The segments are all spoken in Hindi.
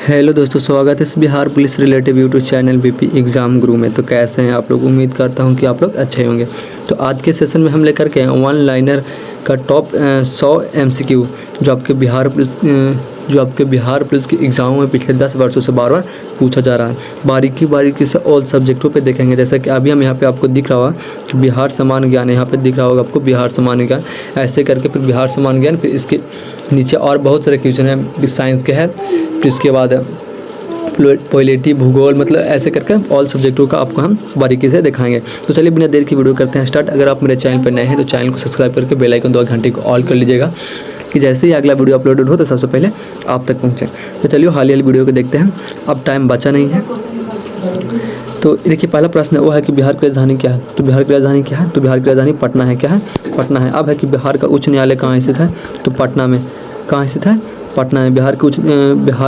हेलो दोस्तों, स्वागत है इस Bihar police relative YouTube channel BP exam गुरु में। तो कैसे हैं आप लोग? उम्मीद करता हूं कि आप लोग अच्छे होंगे। तो आज के सेशन में हम लेकर के आए वन लाइनर का टॉप 100 एमसीक्यू जो आपके बिहार पुलिस के एग्ज़ाम में पिछले 10 वर्षों से बार बार पूछा जा रहा है। बारीकी से ऑल सब्जेक्टों पे देखेंगे। जैसा कि अभी हम यहाँ पे आपको दिख रहा होगा कि बिहार सामान्य ज्ञान, यहाँ पे दिख रहा होगा आपको बिहार सामान्य ज्ञान, ऐसे करके फिर बिहार सामान्य ज्ञान, फिर इसके नीचे और बहुत सारे क्वेश्चन हैं साइंस के हैं, फिर इसके बाद पॉलिटी, भूगोल, मतलब ऐसे करके ऑल सब्जेक्टों का आपको हम बारीकी से दिखाएंगे। तो चलिए बिना देर की वीडियो करते हैं स्टार्ट। अगर आप मेरे चैनल पर नए हैं तो चैनल को सब्सक्राइब करके बेल आइकन 2 घंटे को ऑल कर लीजिएगा कि जैसे ही अगला वीडियो अपलोडेड हो तो सबसे पहले आप तक पहुँचे। तो चलिए हाल वीडियो को देखते हैं, अब टाइम बचा नहीं है। तो देखिए पहला प्रश्न वो है कि बिहार की राजधानी क्या है? तो बिहार की राजधानी क्या है? तो बिहार की राजधानी पटना है। क्या है? पटना है। अब है कि बिहार का उच्च न्यायालय कहाँ स्थित है? तो पटना में। कहाँ स्थित है? पटना में। बिहार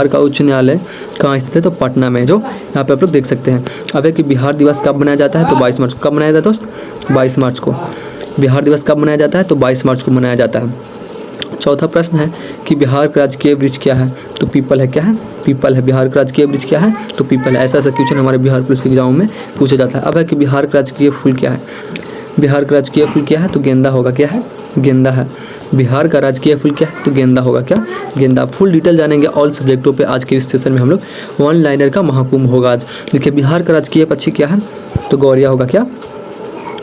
का उच्च न्यायालय कहाँ स्थित है? तो पटना में, जो यहाँ पे आप लोग देख सकते हैं। अब है कि बिहार दिवस कब मनाया जाता है? तो 22 मार्च को। कब मनाया जाता है दोस्त? 22 मार्च को। बिहार दिवस कब मनाया जाता है? तो 22 मार्च को मनाया जाता है। चौथा प्रश्न है कि बिहार का राजकीय वृक्ष क्या है? तो पीपल है। क्या है? पीपल है। बिहार का राजकीय वृक्ष क्या है? तो पीपल है। ऐसा क्वेश्चन हमारे बिहार पुलिस के एग्जाम में पूछा जाता है। अब है कि बिहार का राजकीय फूल क्या है? बिहार का राजकीय फूल क्या है? तो गेंदा होगा। क्या है? गेंदा है। बिहार का राजकीय फूल क्या है? तो गेंदा होगा। क्या? गेंदा। फुल डिटेल जानेंगे ऑल सब्जेक्टों पे आज के इस सेशन में। हम लोग वन लाइनर का महाकुंभ होगा आज। देखिए बिहार का राजकीय पक्षी क्या है? तो गौरिया होगा। क्या?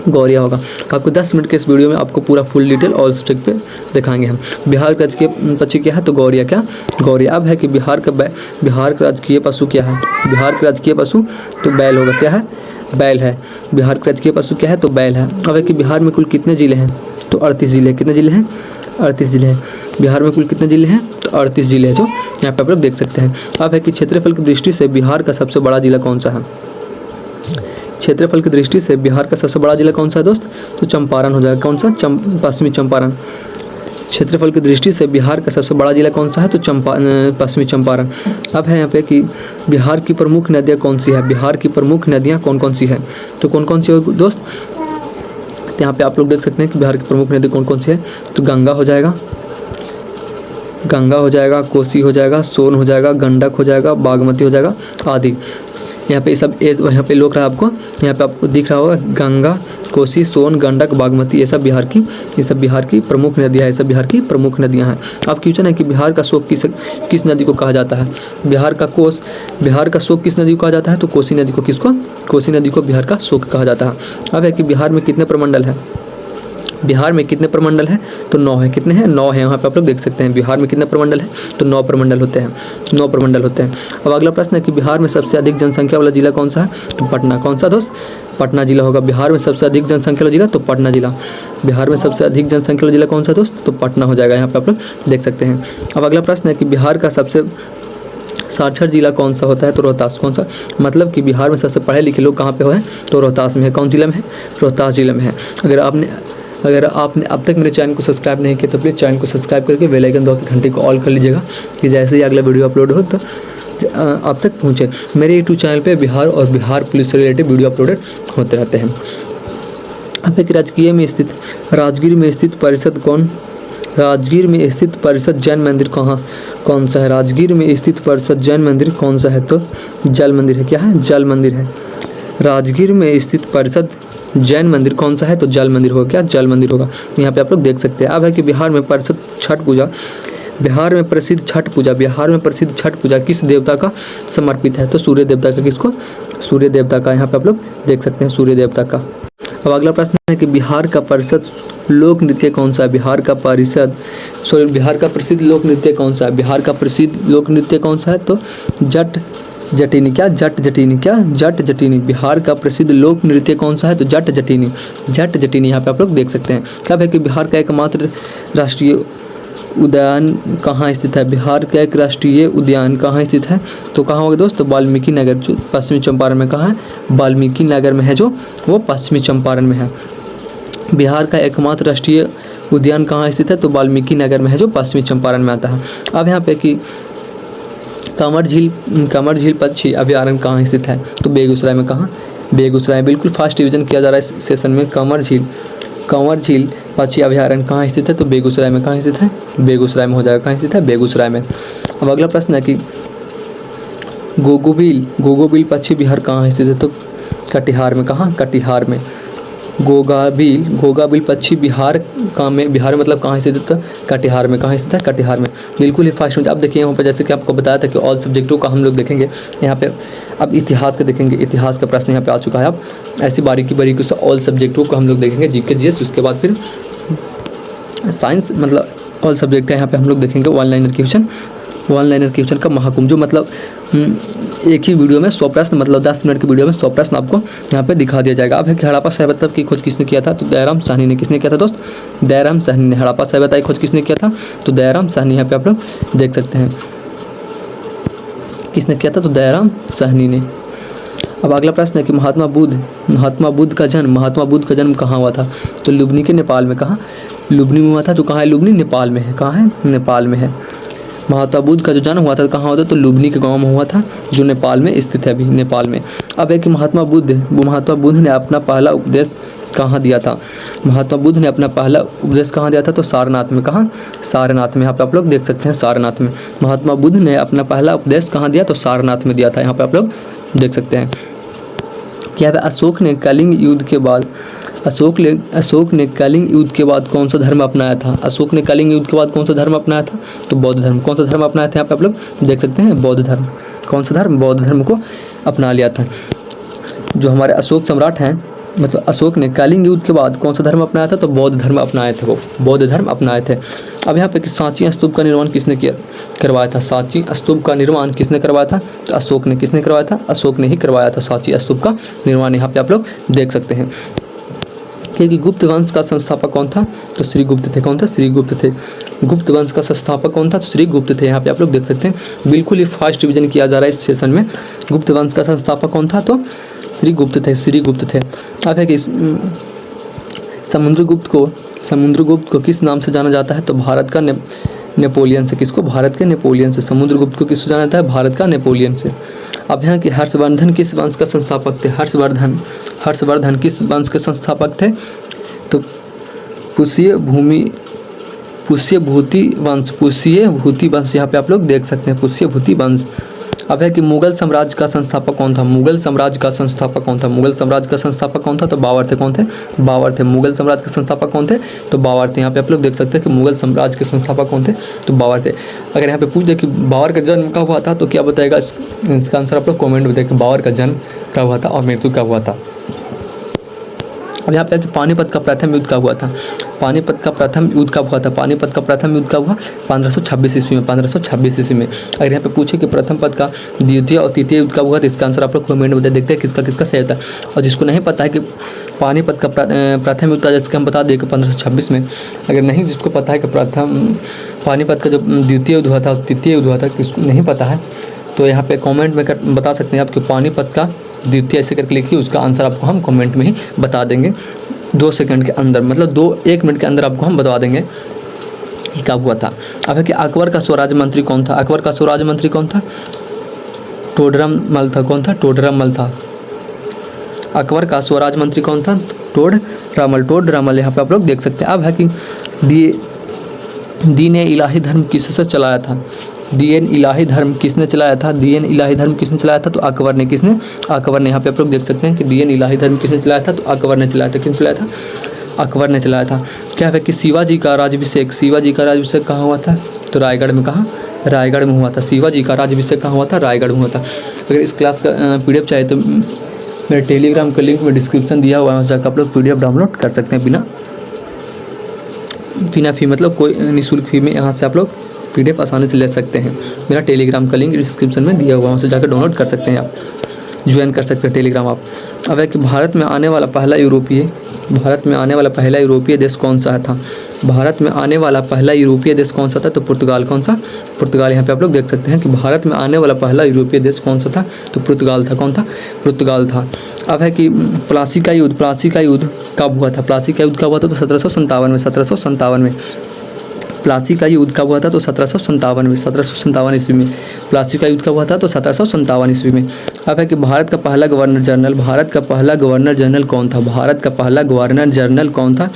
गौरिया होगा। आपको 10 मिनट के इस वीडियो में आपको पूरा फुल डिटेल ऑल सब्जेक्ट पे दिखाएंगे हम। बिहार का राजकीय पक्षी क्या है? तो गौरिया। क्या? गौरिया। अब है कि बिहार का राजकीय पशु क्या है? बिहार का राजकीय पशु तो बैल होगा। क्या है? बैल है। बिहार का राजकीय पशु क्या है? तो बैल है। अब है कि बिहार में कुल कितने जिले हैं? तो 38 जिले। कितने जिले हैं? 38 जिले हैं। बिहार में कुल कितने जिले हैं? तो 38 जिले हैं, जो यहाँ पे आप लोग देख सकते हैं। अब है कि क्षेत्रफल की दृष्टि से बिहार का सबसे बड़ा जिला कौन सा है? क्षेत्रफल की दृष्टि से बिहार का सबसे बड़ा जिला कौन सा है दोस्त? तो चंपारण हो जाएगा। कौन सा? पश्चिमी चंपारण। क्षेत्रफल की दृष्टि से बिहार का सबसे बड़ा जिला कौन सा है? तो पश्चिमी चंपारण। अब है यहाँ पे कि बिहार की प्रमुख नदियाँ कौन सी है? बिहार की प्रमुख नदियाँ कौन कौन सी है? तो कौन कौन सी हो दोस्त? तो यहाँ पे आप लोग देख सकते हैं कि बिहार की प्रमुख नदी कौन कौन सी है। तो गंगा हो जाएगा, कोसी हो जाएगा, सोन हो जाएगा, गंडक हो जाएगा, बागमती हो जाएगा आदि। यहाँ पे सब यहाँ पे लोग रहा आपको, यहाँ पे आपको दिख रहा होगा गंगा, कोसी, सोन, गंडक, बागमती, ये सब बिहार की प्रमुख नदियाँ हैं। ये सब बिहार की प्रमुख नदियाँ हैं। अब क्वेश्चन है कि बिहार का शोक किस नदी को कहा जाता है? बिहार का शोक किस नदी को कहा जाता है? तो कोसी नदी को। किसको? कोसी नदी को बिहार का शोक कहा जाता है। अब है कि बिहार में कितने प्रमंडल है? बिहार में कितने प्रमंडल हैं? तो 9 है। कितने हैं? 9 है। यहाँ पे आप लोग देख सकते हैं बिहार में कितने प्रमंडल हैं? तो 9 प्रमंडल होते हैं। 9 प्रमंडल होते हैं। अब अगला प्रश्न है कि बिहार में सबसे अधिक जनसंख्या वाला जिला कौन सा है? तो पटना। कौन सा दोस्त? पटना जिला होगा। बिहार में सबसे अधिक जनसंख्या वाला जिला तो पटना जिला। बिहार में सबसे अधिक जनसंख्या वाला जिला कौन सा दोस्त? तो पटना हो जाएगा। यहाँ पे आप लोग देख सकते हैं। अब अगला प्रश्न है कि बिहार का सबसे साक्षर जिला कौन सा होता है? तो रोहतास। कौन सा? मतलब कि बिहार में सबसे पढ़े लिखे लोग कहाँ पे हैं? तो रोहतास में है। कौन जिला में है? रोहतास जिला में है। अगर आपने अब तक मेरे चैनल को सब्सक्राइब नहीं किया तो प्लीज़ चैनल को सब्सक्राइब करके बेल आइकन दबा के घंटे को ऑल कर लीजिएगा कि जैसे ही अगला वीडियो अपलोड हो तो आप तक पहुँचे। मेरे यूट्यूब चैनल पे बिहार और बिहार पुलिस से रिलेटेड वीडियो अपलोडेड होते रहते हैं। अब एक राजगीर में स्थित जैन मंदिर कौन सा है? राजगीर में स्थित परिषद जैन मंदिर कौन सा है? तो जल मंदिर है। क्या है? जल मंदिर है। राजगीर में स्थित परिषद जैन मंदिर कौन सा है? तो जल मंदिर होगा। क्या? जल मंदिर होगा। यहाँ पे आप लोग देख सकते हैं। अब है कि बिहार में प्रसिद्ध छठ पूजा किस देवता का समर्पित है? तो सूर्य देवता का। किसको? सूर्य देवता का। यहाँ पे आप लोग देख सकते हैं सूर्य देवता का। अब अगला प्रश्न है कि बिहार का प्रसिद्ध लोक नृत्य कौन सा है? बिहार का प्रसिद्ध लोक नृत्य कौन सा है? बिहार का प्रसिद्ध लोक नृत्य कौन सा है? तो जट जटिनी। क्या? जट जटिनी। क्या? जट जटिनी। बिहार का प्रसिद्ध लोक नृत्य कौन सा है? तो जट जटिनी। जट जटिनी यहाँ पे आप लोग देख सकते हैं। क्या है कि बिहार का एकमात्र राष्ट्रीय उद्यान कहाँ स्थित है? बिहार का एक राष्ट्रीय उद्यान कहाँ स्थित है? तो कहाँ होगा दोस्त? तो वाल्मीकि नगर, जो पश्चिमी चंपारण में। कहाँ है? वाल्मीकि नगर में है, जो वो पश्चिमी चंपारण में है। बिहार का एकमात्र राष्ट्रीय उद्यान कहाँ स्थित है? तो वाल्मीकि नगर में है, जो पश्चिमी चंपारण में आता है। अब यहाँ पे कि कमर झील पक्षी अभयारण्य कहाँ स्थित है? तो बेगूसराय में। कहाँ? बेगूसराय। बिल्कुल फास्ट रिवीजन किया जा रहा है इस सेशन में। कंवर झील पक्षी अभयारण्य कहाँ स्थित है? तो बेगूसराय में। कहाँ स्थित है? बेगूसराय में हो जाएगा। कहाँ स्थित है? बेगूसराय में। अब अगला प्रश्न है कि गोगोबील पश्चिम बिहार कहाँ स्थित है? तो कटिहार में। कहाँ? कटिहार में। गोगाबिल पश्चिम बिहार का में, बिहार में मतलब कहाँ स्थित है? तो कटिहार में। कहाँ स्थित है? कटिहार में। बिल्कुल ही फास्ट में। अब देखिए यहाँ पर जैसे कि आपको बताया था कि ऑल सब्जेक्टों का हम लोग देखेंगे यहाँ पे। अब इतिहास का देखेंगे, इतिहास का प्रश्न यहाँ पे आ चुका है। अब ऐसी बारीकी से ऑल सब्जेक्टों को हम लोग देखेंगे, जीके जीएस, उसके बाद फिर साइंस, मतलब ऑल सब्जेक्ट है यहाँ पे हम लोग देखेंगे। वन लाइनर क्वेश्चन का महाकुंभ, जो मतलब एक ही वीडियो में 100 प्रश्न, मतलब 10 मिनट की वीडियो में 100 प्रश्न आपको यहाँ पे दिखा दिया जाएगा। अब है कि हड़प्पा सभ्यता की खोज किसने किया था? तो दयाराम साहनी ने। किसने किया था दोस्त? दयाराम साहनी ने। हड़प्पा सभ्यता की खोज किसने किया था? तो दयाराम साहनी। यहाँ पे आप लोग देख सकते हैं किसने किया था? तो दयाराम साहनी ने। अब अगला प्रश्न है कि महात्मा बुद्ध का जन्म कहाँ हुआ था? तो लुबनी के नेपाल में। कहाँ? लुबनी में हुआ था। तो कहाँ है लुबनी? नेपाल में है। कहाँ है? नेपाल में है। महात्मा बुद्ध का जो जन्म हुआ था कहाँ हुआ था? तो लुबनी के गांव में हुआ था, जो नेपाल में स्थित है, अभी नेपाल में। अब है कि महात्मा बुद्ध ने अपना पहला उपदेश कहाँ दिया था? महात्मा बुद्ध ने अपना पहला उपदेश कहाँ दिया था? तो सारनाथ में। कहाँ? सारनाथ में। यहाँ पे आप लोग देख सकते हैं सारनाथ में। महात्मा बुद्ध ने अपना पहला उपदेश कहाँ दिया? तो सारनाथ में दिया था। यहाँ पे आप लोग देख सकते हैं। क्या है? अशोक ने कलिंग युद्ध के बाद कौन सा धर्म अपनाया था? अशोक ने कलिंग युद्ध के बाद कौन सा धर्म अपनाया था? तो बौद्ध धर्म। कौन सा धर्म अपनाया था? यहाँ पे आप लोग देख सकते हैं बौद्ध धर्म। कौन सा धर्म? बौद्ध धर्म को अपना लिया था। जो हमारे अशोक सम्राट हैं, मतलब अशोक ने कलिंग युद्ध के बाद कौन सा धर्म अपनाया था? तो बौद्ध धर्म अपनाए थे, वो बौद्ध धर्म अपनाए थे। अब यहाँ पे कि सांची स्तूप का निर्माण किसने करवाया था? सांची स्तूप का निर्माण किसने करवाया था? तो अशोक ने। किसने करवाया था? अशोक ने ही करवाया था सांची स्तूप का निर्माण। यहाँ पे आप लोग देख सकते हैं। क्योंकि गुप्त वंश का संस्थापक कौन था? तो श्रीगुप्त थे। कौन था? श्रीगुप्त थे। गुप्त वंश का संस्थापक कौन था? तो श्रीगुप्त थे। यहाँ पे आप लोग देख सकते हैं। बिल्कुल ही फास्ट रिवीजन किया जा रहा है इस सेशन में। गुप्त वंश का संस्थापक कौन था? तो श्रीगुप्त थे। अब है कि समुद्रगुप्त को किस नाम से जाना जाता है? तो भारत का नेपोलियन से। किसको? भारत के नेपोलियन से। समुद्रगुप्त को किससे जाना जाता है? भारत का नेपोलियन से। अब यहाँ कि हर्षवर्धन किस वंश का संस्थापक थे? हर्षवर्धन किस वंश के संस्थापक थे? तो पुष्यभूति वंश। यहाँ पे आप लोग देख सकते हैं पुष्यभूति वंश। अब है कि मुगल साम्राज्य का संस्थापक कौन था? मुगल साम्राज्य का संस्थापक कौन था? तो बाबर थे। कौन थे? बाबर थे। मुगल साम्राज्य के संस्थापक कौन थे? तो बाबर थे। यहाँ पे आप लोग देख सकते हैं कि मुगल साम्राज्य के संस्थापक कौन थे? तो बाबर थे। अगर यहाँ पे पूछ दे कि बाबर का जन्म कब हुआ था, तो क्या बताएगा? इसका आंसर आप लोग कॉमेंट में दें कि बाबर का जन्म कब हुआ था और मृत्यु कब हुआ था। अब यहाँ पे पानीपत का प्रथम युद्ध कब हुआ था? पानीपत का प्रथम युद्ध कब हुआ? 1526 ईस्वी में। 1526 ईस्वी में। अगर यहाँ पे पूछे कि प्रथम पद का द्वितीय और तृतीय युद्ध कब हुआ, तो इसका आंसर आप लोग कमेंट में देखते हैं किसका सही होता है। और जिसको नहीं पता है कि पानीपत का प्रथम युद्ध था, जैसे हम बता दें कि 1526 में। अगर नहीं जिसको पता है कि पानीपत का जो द्वितीय युद्ध हुआ था, तृतीय युद्ध हुआ था, किसको नहीं पता है, तो यहाँ पे कमेंट में बता सकते हैं आप कि पानीपत का द्वितीय ऐसे करके लिखिए। उसका आंसर आपको हम कमेंट में ही बता देंगे 2 सेकंड के अंदर, मतलब 1 मिनट के अंदर आपको हम बता देंगे कि कब हुआ था। अब है कि अकबर का स्वराज मंत्री कौन था? अकबर का स्वराज मंत्री कौन था? टोडरमल था। कौन था? टोडरमल था। अकबर का स्वराज मंत्री कौन था? टोडरमल। यहाँ पे आप लोग देख सकते हैं। अब है कि दीन इलाही धर्म किससे चलाया था? दीन इलाही धर्म किसने चलाया था? तो अकबर ने। किसने? अकबर ने। यहाँ पे आप लोग देख सकते हैं कि दीन इलाही धर्म किसने चलाया था? तो अकबर ने चलाया था। किसने चलाया था? अकबर ने चलाया था। क्या है कि शिवाजी का राज्याभिषेक कहाँ हुआ था? तो रायगढ़ में। कहाँ? रायगढ़ में हुआ था। शिवाजी का राज्याभिषेक कहाँ हुआ था? रायगढ़ में हुआ था। अगर इस क्लास का PDF चाहिए तो मेरे टेलीग्राम का लिंक में डिस्क्रिप्शन दिया हुआ है, वहाँ जाकर आप लोग PDF डाउनलोड कर सकते हैं बिना फी, मतलब कोई निःशुल्क फी में यहाँ से आप लोग PDF आसानी से ले सकते हैं। मेरा टेलीग्राम का लिंक डिस्क्रिप्शन में दिया हुआ है, वहाँ से जाकर डाउनलोड कर सकते हैं, आप ज्वाइन कर सकते हैं टेलीग्राम आप। अब है कि भारत में आने वाला पहला यूरोपीय देश कौन सा था? भारत में आने वाला पहला यूरोपीय देश कौन सा था? तो पुर्तगाल। कौन सा? पुर्तगाल। यहाँ पे आप लोग देख सकते हैं कि भारत में आने वाला पहला यूरोपीय देश कौन सा था? तो पुर्तगाल था। कौन था? पुर्तगाल था। अब है कि प्लासी का युद्ध कब हुआ था? तो 1757 में। 1757 में। प्लासी का युद्ध कब हुआ था? तो 1757 ईस्वी में। प्लासी का युद्ध कब हुआ था? तो 1757 ईस्वी में। अब है कि भारत का पहला गवर्नर जनरल कौन था?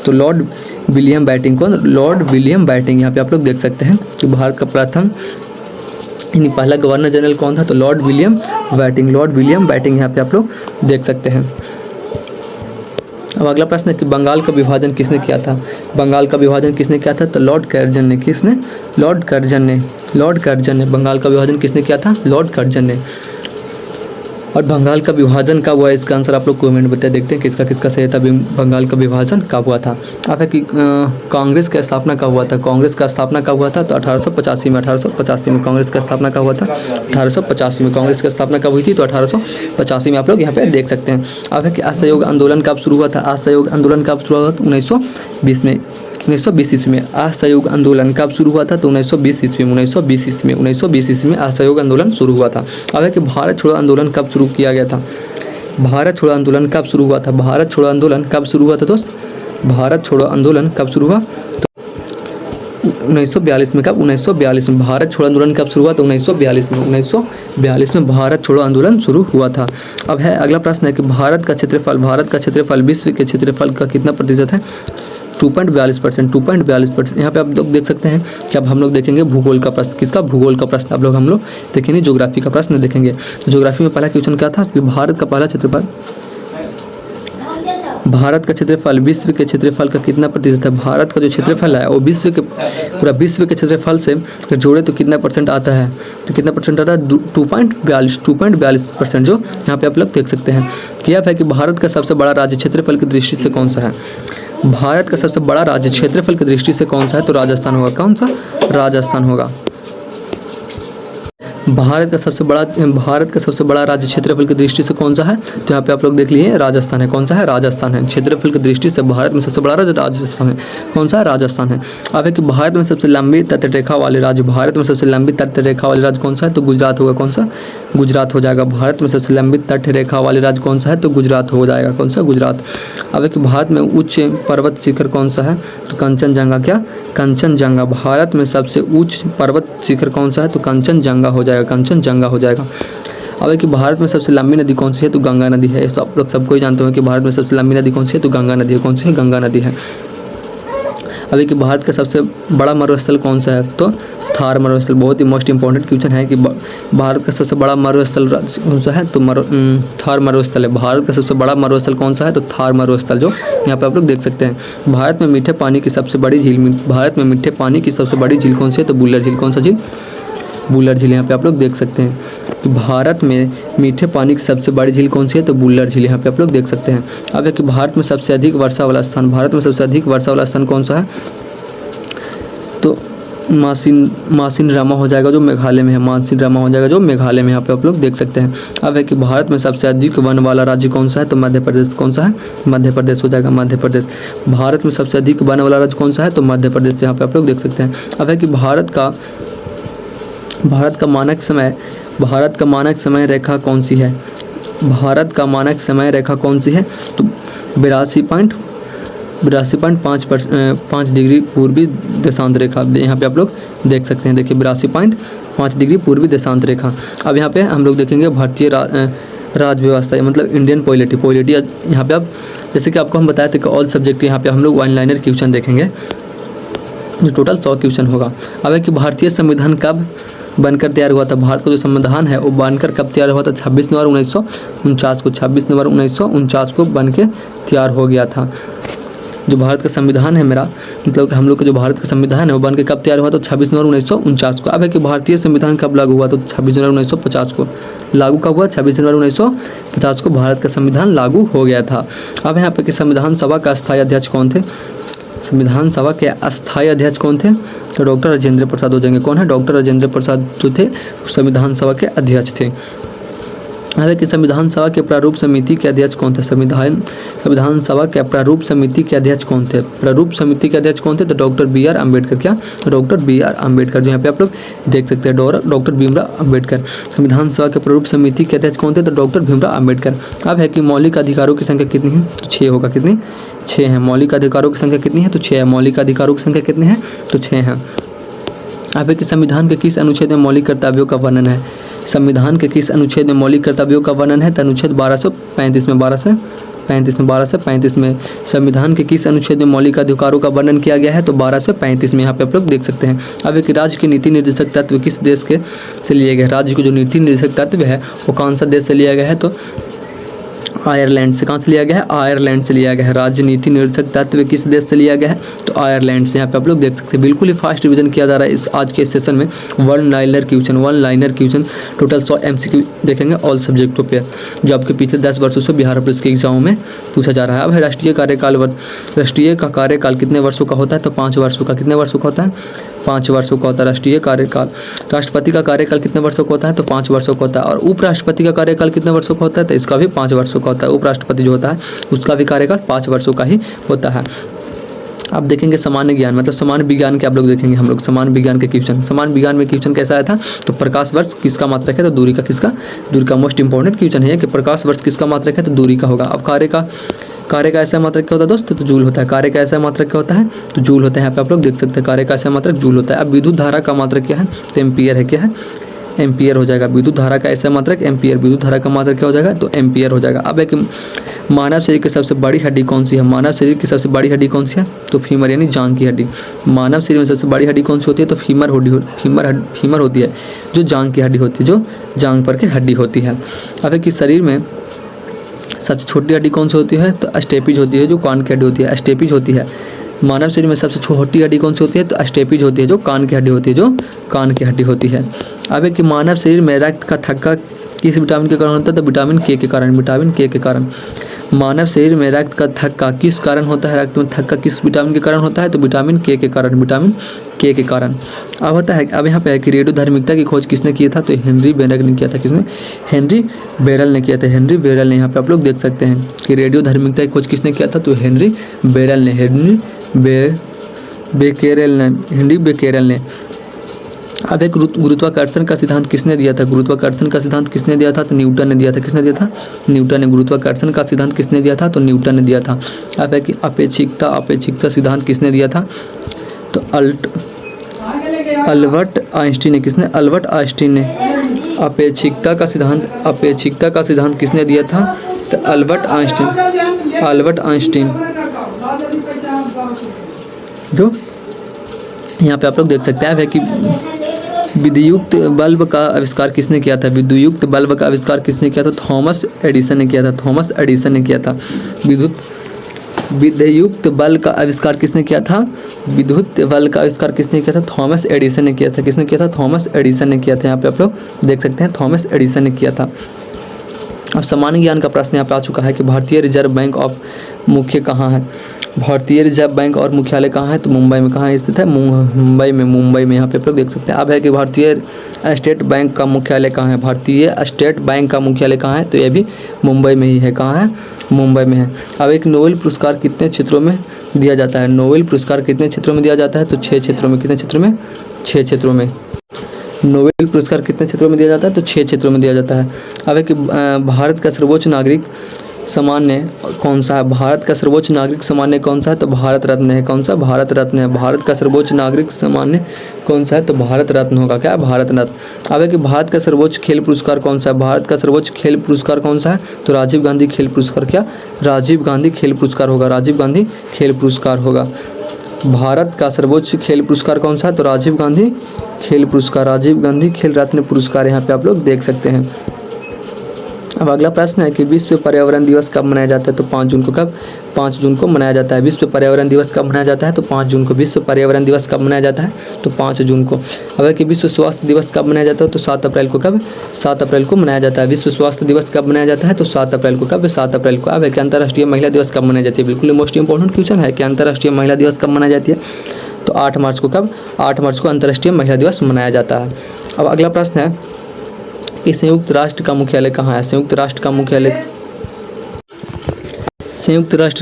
तो लॉर्ड विलियम बैटिंग। कौन? Lord William batting. यहाँ पे आप लोग देख सकते हैं कि भारत का प्रथम यानी पहला गवर्नर जनरल कौन था? तो Lord William batting, Lord William batting यहाँ पे आप लोग देख सकते हैं। अब अगला प्रश्न है कि बंगाल का विभाजन किसने किया था? बंगाल का विभाजन किसने किया था? तो लॉर्ड कर्जन ने। किसने? लॉर्ड कर्जन ने। लॉर्ड कर्जन ने बंगाल का विभाजन किसने किया था? लॉर्ड कर्जन ने। और बंगाल का विभाजन कब हुआ? इसका आंसर आप लोग कमेंट में बताइए, देखते हैं किसका किसका सही था। बंगाल का विभाजन कब हुआ था? आप है कि कांग्रेस का स्थापना कब हुआ था? कांग्रेस का स्थापना कब हुआ था? तो 1885 में। 1885 में कांग्रेस का स्थापना कब हुआ था? 1885 में कांग्रेस की स्थापना कब हुई थी? तो 1885 में आप लोग यहाँ पे देख सकते हैं। अब है कि असहयोग आंदोलन कब शुरू हुआ था? असहयोग आंदोलन कब शुरू हुआ था? 1920 में। 1920 ईस्वी में असहयोग आंदोलन कब शुरू हुआ था? तो 1920 ईस्वी में। 1920 ईस्वी में असहयोग आंदोलन शुरू हुआ था। अब है कि भारत छोड़ो आंदोलन कब शुरू किया गया था? भारत छोड़ो आंदोलन कब शुरू हुआ था? भारत छोड़ो आंदोलन कब शुरू हुआ था दोस्त? भारत छोड़ो आंदोलन कब शुरू हुआ? तो 1942 में। कब? 1942 में। भारत छोड़ो आंदोलन कब शुरू हुआ? तो 1942 में। 1942 में भारत छोड़ो आंदोलन शुरू हुआ था। अब है अगला प्रश्न है कि भारत का क्षेत्रफल विश्व के क्षेत्रफल का कितना प्रतिशत है? 2.42%। 2.42%। यहाँ पे आप लोग देख सकते हैं कि अब हम लोग देखेंगे भूगोल का प्रश्न। किसका? भूगोल का प्रश्न हम लोग देखेंगे, ज्योग्राफी का प्रश्न देखेंगे। तो ज्योग्राफी में पहला क्वेश्चन क्या था कि भारत का पहला क्षेत्रफल, भारत का क्षेत्रफल विश्व के क्षेत्रफल का कितना प्रतिशत है? भारत का जो क्षेत्रफल है वो विश्व के, पूरा विश्व के क्षेत्रफल से जोड़े तो कितना परसेंट आता है? तो कितना परसेंट आता है? 2.42% जो यहाँ पे आप लोग देख सकते हैं। क्या है कि भारत का सबसे बड़ा राज्य क्षेत्रफल की दृष्टि से कौन सा है? भारत का सबसे बड़ा राज्य क्षेत्रफल की दृष्टि से कौन सा है? तो राजस्थान होगा। कौन सा? राजस्थान होगा। भारत का सबसे बड़ा राज्य क्षेत्रफल की दृष्टि से कौन सा है? तो यहाँ पे आप लोग देख लिए राजस्थान है। कौन सा है? राजस्थान है। क्षेत्रफल की दृष्टि से भारत में सबसे बड़ा राज्य राजस्थान है। कौन सा है? राजस्थान है। अब है कि भारत में सबसे लंबी तटरेखा वाले राज्य, भारत में सबसे लंबी तटरेखा वाले राज्य कौन सा है? तो गुजरात होगा। कौन सा? गुजरात हो जाएगा। भारत में सबसे लंबी तटरेखा वाले राज्य कौन सा है? तो गुजरात हो जाएगा। कौन सा? गुजरात। अब है कि भारत में उच्च पर्वत शिखर कौन सा है? तो कंचनजंगा। क्या? कंचनजंगा। भारत में सबसे उच्च पर्वत शिखर कौन सा है? तो कंचनजंगा हो जाएगा। कंचनजंगा हो जाएगा। अब है कि भारत में सबसे लंबी नदी कौन सी है? तो गंगा नदी है। इस तो आप लोग सबको ही जानते हो कि भारत में सबसे लंबी नदी कौन सी है? तो गंगा नदी है। कौन सी है? गंगा नदी है। अब है कि भारत का सबसे बड़ा मरुस्थल कौन सा है? तो थार मरुस्थल। बहुत ही मोस्ट इंपॉर्टेंट क्वेश्चन है कि भारत का सबसे बड़ा मरुस्थल कौन सा है? तो थार मरुस्थल है। भारत का सबसे बड़ा मरुस्थल कौन सा है? तो थार मरुस्थल, जो यहाँ पे आप लोग देख सकते हैं। भारत में मीठे पानी की सबसे बड़ी झील, भारत में मीठे पानी की सबसे बड़ी झील कौन सी है? तो बुल्लर झील। कौन सा झील? बुल्लर झील। यहाँ पे आप लोग देख सकते हैं कि भारत में मीठे पानी की सबसे बड़ी झील कौन सी है? तो बुल्लर झील। यहाँ पे आप लोग देख सकते हैं। अब है कि भारत में सबसे अधिक वर्षा वाला स्थान, भारत में सबसे अधिक वर्षा वाला स्थान कौन सा है? तो मासिन रामा हो जाएगा, जो मेघालय में है। मासिन रामा हो जाएगा, जो मेघालय में। यहाँ पे आप लोग देख सकते हैं। अब है कि भारत में सबसे अधिक वन वाला राज्य कौन सा है? तो मध्य प्रदेश। कौन सा है? मध्य प्रदेश हो जाएगा। मध्य प्रदेश। भारत में सबसे अधिक वन वाला राज्य कौन सा है? तो मध्य प्रदेश। यहाँ पे आप लोग देख सकते हैं। अब है कि भारत का मानक समय रेखा कौन सी है? भारत का मानक समय रेखा कौन सी है? तो 82.5 डिग्री पूर्वी देशांत रेखा। यहाँ पे आप लोग देख सकते हैं। देखिए 82.5 डिग्री पूर्वी देशांत रेखा। अब यहाँ पे हम लोग देखेंगे भारतीय राज्य व्यवस्था, मतलब इंडियन पॉलिटी। यहाँ पे आप, जैसे कि आपको हम बताए थे कि ऑल सब्जेक्ट यहाँ पे हम लोग वन लाइनर क्वेश्चन देखेंगे, जो टोटल 100 क्वेश्चन होगा। अब है कि भारतीय संविधान कब बनकर तैयार हुआ था? भारत का जो संविधान है वो बनकर कब तैयार हुआ था? 26 नवंबर 1949 को। 26 नवंबर 1949 को बन के तैयार हो गया था। जो भारत का संविधान है मेरा, मतलब हम लोग का जो भारत का संविधान है वो बन के कब तैयार हुआ? तो 26 नवंबर 1949 को। अब है कि भारतीय संविधान कब लागू हुआ? तो 26 जनवरी 1950 को। लागू कब हुआ? 26 जनवरी 1950 को भारत का संविधान लागू हो गया था। अब यहाँ पे कि संविधान सभा का अस्थायी अध्यक्ष कौन थे? संविधान सभा के अस्थायी अध्यक्ष कौन थे? तो डॉक्टर राजेंद्र प्रसाद हो जाएंगे। कौन है? डॉक्टर राजेंद्र प्रसाद जो थे संविधान सभा के अध्यक्ष थे। है कि संविधान सभा के प्रारूप समिति के अध्यक्ष कौन थे? संविधान सभा के प्रारूप समिति के अध्यक्ष कौन थे? प्रारूप समिति के अध्यक्ष कौन थे? तो डॉक्टर बी आर अम्बेडकर। क्या? डॉक्टर बी आर अम्बेडकर, जो यहाँ पे आप लोग देख सकते हैं, डॉक्टर भीमराव अम्बेडकर। संविधान सभा के प्रारूप समिति के अध्यक्ष कौन थे? तो डॉक्टर भीमराव अम्बेडकर। अब है कि मौलिक अधिकारों की संख्या कितनी है? तो 6 होगा। कितनी? 6 है। मौलिक अधिकारों की संख्या कितनी है? तो 6 है। मौलिक अधिकारों की संख्या कितनी है? तो 6 है। अब है कि संविधान के किस अनुच्छेद में मौलिक कर्तव्यों का वर्णन है? संविधान के किस अनुच्छेद में मौलिक कर्तव्यों का वर्णन है? तो अनुच्छेद 1235 में। 35 में 1235 में। संविधान के किस अनुच्छेद में मौलिक अधिकारों का वर्णन किया गया है? तो 1235 में। यहाँ पे आप लोग देख सकते हैं। अब एक राज्य की नीति निर्देशक तत्व किस देश के से लिए गए? राज्य के जो नीति निर्देशक तत्व है वो कौन सा देश से लिया गया है? तो आयरलैंड से। कहाँ से लिया गया है? आयरलैंड से लिया गया है। राज्य नीति निर्देशक तत्व किस देश से लिया गया है? तो आयरलैंड से। यहाँ पे आप लोग देख सकते हैं। बिल्कुल ही फास्ट रिवीजन किया जा रहा है इस आज के सेशन में। One liner question total 100 MCQ देखेंगे ऑल सब्जेक्टों पे, जो आपके पिछले 10 वर्षों से बिहार पुलिस के एग्जामों में पूछा जा रहा है। अब है राष्ट्रीय का कार्यकाल कितने वर्षों का होता है? तो 5 वर्षों का। कितने वर्षों का होता है? 5 वर्षों का होता है राष्ट्रीय कार्यकाल। राष्ट्रपति का कार्यकाल कितने वर्षों का होता है? तो 5 वर्षों का होता है। और उपराष्ट्रपति का कार्यकाल कितने वर्षों का होता है? तो इसका भी 5 वर्षों का होता है। उपराष्ट्रपति जो होता है उसका भी कार्यकाल 5 वर्षों का ही होता है। अब देखेंगे सामान्य ज्ञान, मतलब सामान्य विज्ञान के आप लोग देखेंगे हम लोग सामान्य विज्ञान के क्वेश्चन। सामान्य विज्ञान में क्वेश्चन कैसा आया था? तो प्रकाश वर्ष किसका मात्रक है? तो दूरी का। किसका? दूरी का। मोस्ट इंपॉर्टेंट क्वेश्चन है कि प्रकाश वर्ष किसका मात्रक है? तो दूरी का होगा। अब कार्य का ऐसा मात्रक क्या होता है दोस्त? तो जूल होता है। कार्य का ऐसा मात्रक क्या होता है? तो जूल होता है। यहाँ पे आप लोग देख सकते हैं कार्य का ऐसा मात्रक जूल होता है। अब विद्युत धारा का मात्रक क्या है? तो एम्पियर है। क्या है? एम्पियर हो जाएगा। विद्युत धारा का ऐसा मात्रक एम्पियर। विद्युत धारा का मात्रक क्या हो जाएगा? तो एम्पियर हो जाएगा। अब एक मानव शरीर की सबसे बड़ी हड्डी कौन सी है? मानव शरीर की सबसे बड़ी हड्डी कौन सी है? तो फीमर, यानी जांघ की हड्डी। मानव शरीर में सबसे बड़ी हड्डी कौन सी होती है? तो फीमर होती है, जो जांघ की हड्डी होती है, जो जांघ पर की हड्डी होती है। अब एक शरीर में सबसे छोटी हड्डी कौन सी होती है? तो अस्टेपिज होती है, जो कान की हड्डी होती है, अस्टेपिज होती है। मानव शरीर में सबसे छोटी हड्डी कौन सी होती है? तो अस्टेपिज होती है, जो कान की हड्डी होती है, जो कान की हड्डी होती है। अब एक मानव शरीर में रक्त का थक्का किस विटामिन के कारण होता है? तो विटामिन के कारण। विटामिन के कारण। मानव शरीर में रक्त का थक्का किस कारण होता है? रक्त में थक्का किस विटामिन के कारण होता है? तो विटामिन के कारण। विटामिन के कारण। अब होता है, अब यहाँ पे है कि रेडियोधर्मिता की खोज किसने किया था? तो हेनरी बेरल ने किया था। किसने? हेनरी बेरल ने किया था। हेनरी बेरल ने। यहाँ पे आप लोग देख सकते हैं कि रेडियोधर्मिता की खोज किसने किया था? तो हेनरी बेरल ने। हेनरी बेकेरल ने। अब एक गुरुत्वाकर्षण का सिद्धांत किसने दिया था? गुरुत्वाकर्षण का सिद्धांत किसने दिया था? तो न्यूटन ने दिया था। किसने दिया था? न्यूटन ने। गुरुत्वाकर्षण का सिद्धांत किसने दिया था? तो न्यूटन ने दिया था। अब है कि अपेक्षिकता सिद्धांत किसने दिया था? तो अल्बर्ट आइंस्टीन ने। किसने? अल्बर्ट आइंस्टीन ने। अपेक्षिकता का सिद्धांत किसने दिया था? तो अल्बर्ट आइंस्टीन। जो यहाँ पे आप लोग देख सकते हैं है कि विद्युत बल्ब का आविष्कार किसने किया था? विद्युत बल्ब का आविष्कार किसने किया था? थॉमस एडिसन ने किया था। थॉमस एडिसन ने किया था। विद्युत बल्ब का आविष्कार किसने किया था? विद्युत बल्ब का आविष्कार किसने किया था? थॉमस एडिसन ने किया था। किसने किया था? थॉमस एडिसन ने किया था। यहाँ पे आप लोग देख सकते हैं थॉमस एडिसन ने किया था। अब सामान्य ज्ञान का प्रश्न यहाँ पे आ चुका है कि भारतीय रिजर्व बैंक ऑफ मुख्य कहाँ है? भारतीय रिजर्व बैंक और मुख्यालय कहाँ है? तो मुंबई में। कहाँ स्थित है? मुंबई में। यहाँ पे आप लोग देख सकते हैं। अब है कि भारतीय स्टेट बैंक का मुख्यालय कहाँ है? भारतीय स्टेट बैंक का मुख्यालय कहाँ है? तो ये भी मुंबई में ही है। कहाँ है? मुंबई में है। अब एक नोबेल पुरस्कार कितने क्षेत्रों में दिया जाता है? नोबेल पुरस्कार कितने क्षेत्रों में दिया जाता है? तो 6 क्षेत्रों में। कितने क्षेत्रों में? 6 क्षेत्रों में। नोबेल पुरस्कार कितने क्षेत्रों में दिया जाता है? तो 6 क्षेत्रों में दिया जाता है। अब एक भारत का सर्वोच्च नागरिक सम्मान कौन सा है? भारत का सर्वोच्च नागरिक सम्मान कौन सा है? तो भारत रत्न है। कौन सा? भारत रत्न है। भारत का सर्वोच्च नागरिक सम्मान कौन सा है? तो भारत रत्न होगा। क्या? भारत रत्न। अब है कि भारत का सर्वोच्च खेल पुरस्कार कौन सा है? भारत का सर्वोच्च खेल पुरस्कार कौन सा है? तो राजीव गांधी खेल पुरस्कार। क्या? राजीव गांधी खेल पुरस्कार होगा। राजीव गांधी खेल पुरस्कार होगा। भारत का सर्वोच्च खेल पुरस्कार कौन सा है? तो राजीव गांधी खेल पुरस्कार। राजीव गांधी खेल रत्न पुरस्कार यहाँ पे आप लोग देख सकते हैं। अब अगला प्रश्न है कि विश्व पर्यावरण दिवस कब मनाया जाता है? तो 5 जून को। कब? 5 जून को मनाया जाता है। विश्व पर्यावरण दिवस कब मनाया जाता है? तो 5 जून को। विश्व पर्यावरण दिवस कब मनाया जाता है? तो 5 जून को। अब है कि विश्व स्वास्थ्य दिवस कब मनाया जाता है? तो 7 अप्रैल को। कब? 7 अप्रैल को मनाया जाता है। विश्व स्वास्थ्य दिवस कब मनाया जाता है? तो 7 अप्रैल को। कब? 7 अप्रैल को। अब है कि अंतर्राष्ट्रीय महिला दिवस कब मनाई जाती है? बिल्कुल मोस्ट इंपॉर्टेंट क्वेश्चन है कि अंतर्राष्ट्रीय महिला दिवस कब मनाई जाती है? तो 8 मार्च को। कब? 8 मार्च को अंतर्राष्ट्रीय महिला दिवस मनाया जाता है। अब अगला प्रश्न है कि संयुक्त राष्ट्र का मुख्यालय कहाँ है? संयुक्त राष्ट्र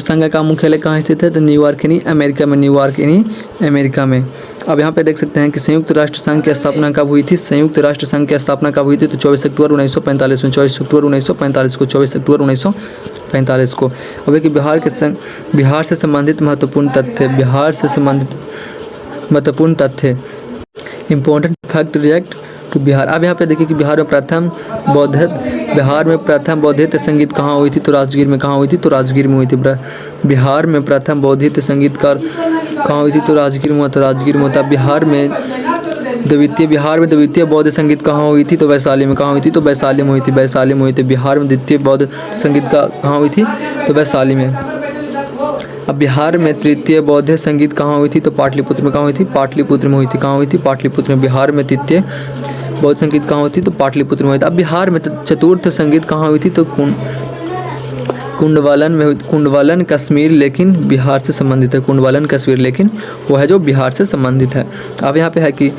संघ का मुख्यालय कहाँ स्थित है? तो न्यूयॉर्क यानी अमेरिका में। न्यूयॉर्क यानी अमेरिका में। अब यहाँ पे देख सकते हैं कि संयुक्त राष्ट्र संघ की स्थापना कब हुई थी? संयुक्त राष्ट्र संघ की स्थापना कब हुई थी? तो 24 अक्टूबर 1945 में। 24 अक्टूबर 1945 को। 24 अक्टूबर 1945 को। अब है कि बिहार से संबंधित महत्वपूर्ण तथ्य। इंपॉर्टेंट फैक्ट तो बिहार, अब यहाँ पे देखिए कि बिहार में प्रथम बौद्धिक संगीत कहाँ हुई थी? तो राजगीर में। कहाँ हुई थी? तो राजगीर में हुई थी। बिहार में प्रथम बौद्धिक संगीतकार कहाँ हुई थी? तो राजगीर में हुआ था। राजगीर में होता। बिहार में द्वितीय बौद्ध संगीत कहाँ हुई थी? तो वैशाली में। कहाँ हुई थी? तो वैशाली में हुई थी। वैशाली में हुई थी। बिहार में द्वितीय बौद्ध संगीत का कहाँ हुई थी? तो वैशाली में। अब बिहार में तृतीय बौद्ध संगीत कहाँ हुई थी? तो पाटलिपुत्र में। कहाँ हुई थी? पाटलिपुत्र में हुई थी। कहाँ हुई थी? पाटलिपुत्र में। बिहार में तृतीय बौद्ध संगीत कहाँ हुई थी? तो पाटलिपुत्र में हुई थी। अब बिहार में चतुर्थ संगीत कहाँ हुई थी? तो कुंडवालन में हुई। कुंडवालन कश्मीर लेकिन बिहार से संबंधित है। कुंडवालन कश्मीर लेकिन वो है जो बिहार से संबंधित है। अब यहाँ पे है कि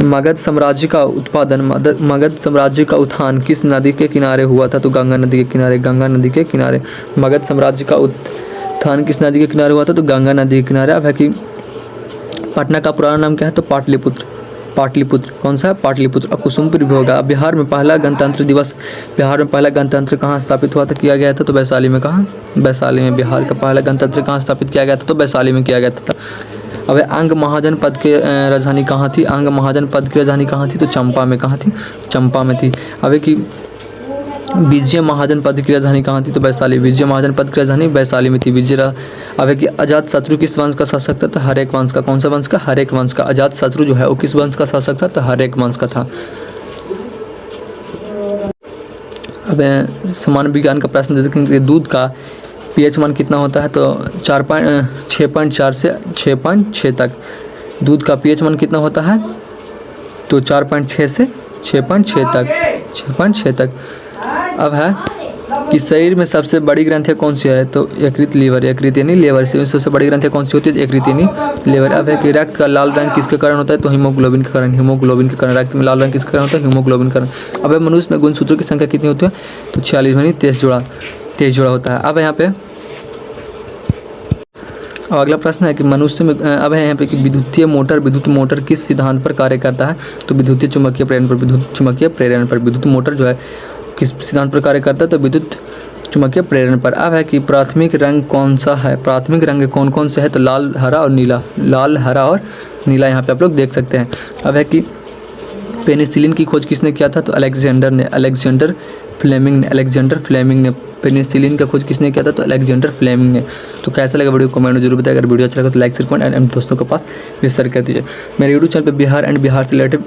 मगध साम्राज्य का उत्थान किस नदी के किनारे हुआ था? तो गंगा नदी के किनारे। गंगा नदी के किनारे। मगध साम्राज्य का उत्थान किस नदी के किनारे हुआ था? तो गंगा नदी के किनारे। अब है कि पटना का पुराना नाम क्या है? तो पाटलिपुत्र। कौन सा है? पाटलिपुत्र। और कुसुमपुर भी होगा। बिहार में पहला गणतंत्र कहाँ स्थापित हुआ था, किया गया था? तो वैशाली में। कहाँ? वैशाली में। बिहार का पहला गणतंत्र कहाँ स्थापित किया गया था? तो वैशाली में किया गया था। अब अंग महाजनपद की राजधानी कहाँ थी? अंग महाजनपद की राजधानी कहाँ थी? तो चंपा में। कहाँ थी? चंपा में थी। अब कि विजय महाजनपद की राजधानी कहाँ थी? तो वैशाली। विजय महाजनपद की राजधानी वैशाली में थी। अब है कि अजात शत्रु किस वंश का शासक था? तो हर्यक वंश का। कौन सा वंश का? हर्यक वंश का। अजात शत्रु जो है वो किस वंश का शासक था? तो हर्यक वंश का था। अब समान विज्ञान का प्रश्न देखें कि दूध का पीएच मान कितना होता है? तो 6.4 से 6.6 तक। दूध का पीएच मान कितना होता है? तो 4.6 से 6.6 तक। अब है कि शरीर में सबसे बड़ी ग्रंथि कौन सी है? तो यकृत लीवर। यकृत यानी लीवर से सबसे बड़ी ग्रंथि कौन सी होती है? यकृत यानी लीवर। अब है कि रक्त का लाल रंग किसके कारण होता है? तो हीमोग्लोबिन के कारण। हीमोग्लोबिन के कारण। रक्त में लाल रंग किसके कारण होता है? हीमोग्लोबिन के कारण। अब मनुष्य में गुणसूत्रों की संख्या कितनी होती है? तो 46 यानी 23 जोड़ा होता है। अब यहाँ पे अगला प्रश्न है कि मनुष्य में अब है यहाँ पे कि विद्युत मोटर किस सिद्धांत पर कार्य करता है? तो विद्युत चुम्बकीय प्रेरण पर। विद्युत मोटर जो है किस सिद्धांत पर कार्य करता है? तो विद्युत चुम्बकीय प्रेरण पर। अब है कि प्राथमिक रंग कौन सा है? प्राथमिक रंग कौन कौन से है? तो लाल, हरा और नीला। लाल, हरा और नीला यहाँ पे आप लोग देख सकते हैं। अब है कि पेनिसिलिन की खोज किसने किया था? तो अलेक्जेंडर फ्लेमिंग ने पेनिसिलिन का खोज किसने किया था? तो अलेक्जेंडर फ्लेमिंग ने। तो कैसा लगा वीडियो कमेंट में जरूर बताएं। अगर वीडियो अच्छा लगा तो लाइक शेयर कमेंट एंड दोस्तों के पास भी शेयर कर दीजिए। मेरे यूट्यूब चैनल पर बिहार से रिलेटेड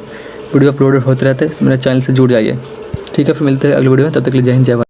वीडियो अपलोड होते रहते हैं। मेरे चैनल से जुड़ जाइए। ठीक है, फिर मिलते हैं अगली वीडियो में। तब तक के लिए जय हिंद, जय भारत।